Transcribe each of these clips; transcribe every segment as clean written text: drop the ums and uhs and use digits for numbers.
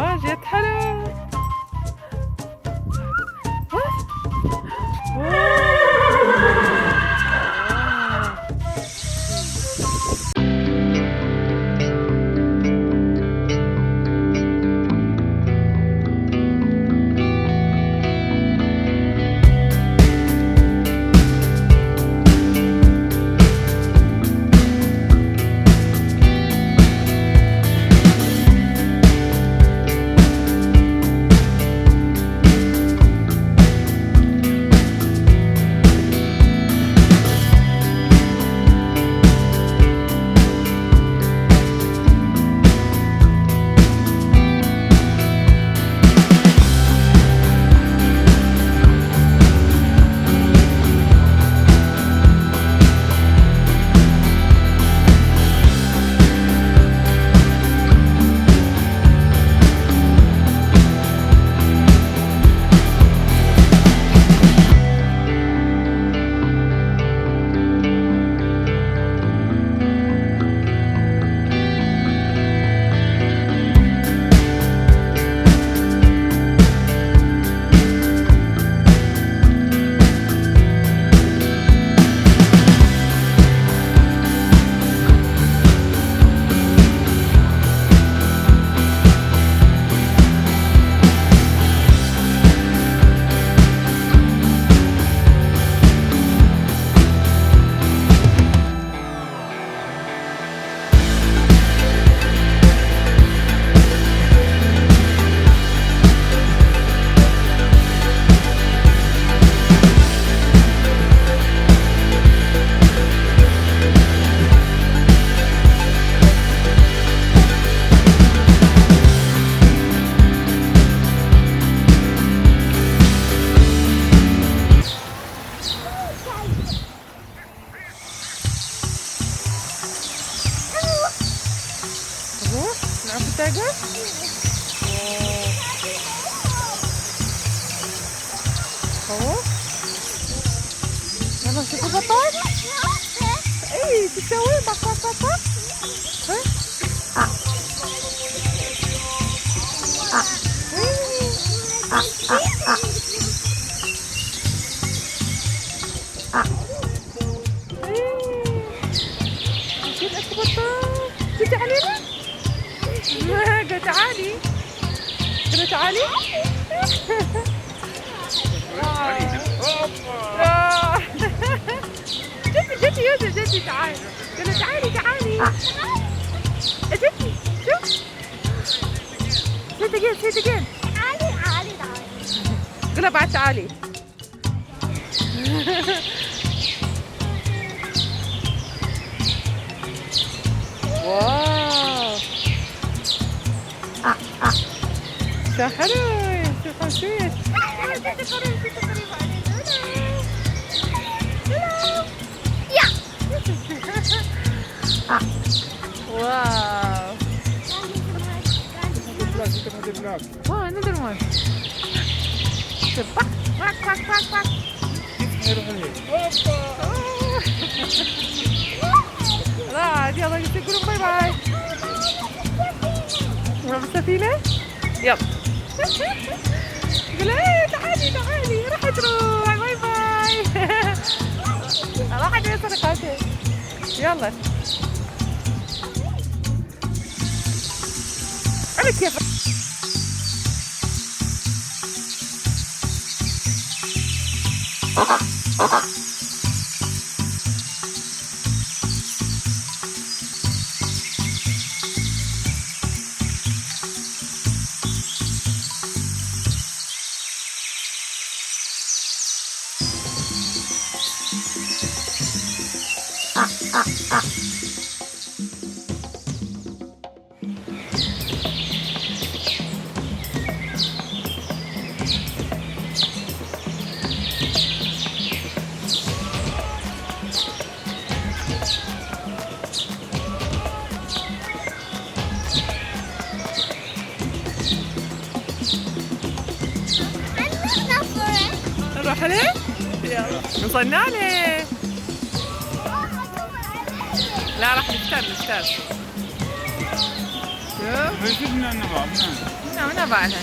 جد حلو. نروح التاجر. يلا شوفوا البطاط. اي تسوي بطاطا. شوف اكو بطاط. تعالي قلت تعالي. قلت تعالي. جدي يوسف جدي تعالي. قلت تعالي. جدي شوف. سيد again. تعالي. قلها بعد تعالي. واو شو حلو شو خفيف. واو another one. quack. لا يلا يقولون باي باي. نروح بالسفينة. يلا قول ايه تعالي راح تروح باي باي. راح يوصل قاتل. يلا عملت كيف. نروح له؟ يلا وصلنا له. لا راح نشتغل. شوف بدنا نبغى من أبعدها.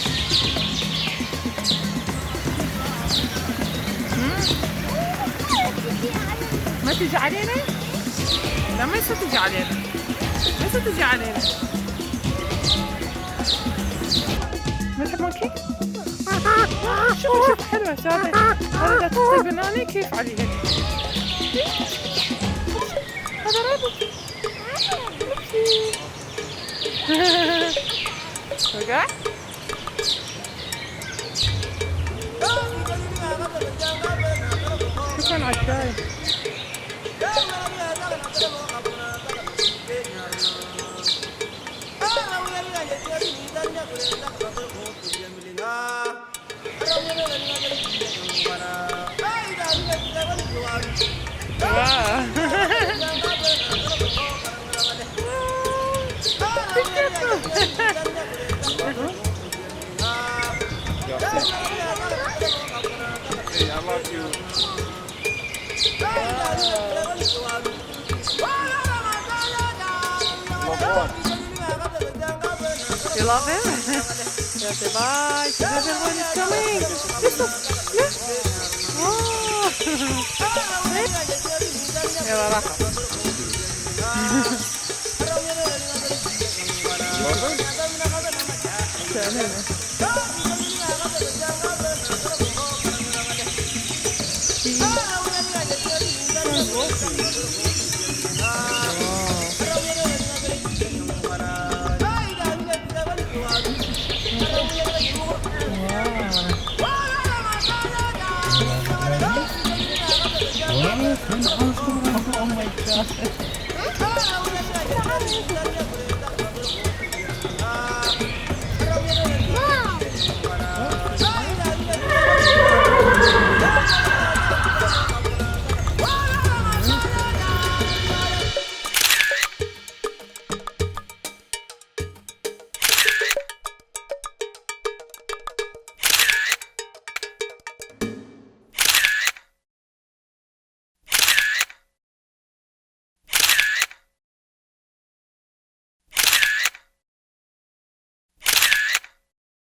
ما تجي علينا؟ لا ما يصير تجي علينا. ما يصير تجي علينا. ما تحب مونكي؟ شوف حلوة شاطر. هذا تحطي بناني كيف عليها. هذا رابط. وقع؟ شكرا على الشاي. I love you. You love him? Yeah, say bye. Say everyone is coming. Yeah. Oh. يلا راح. Oh my god.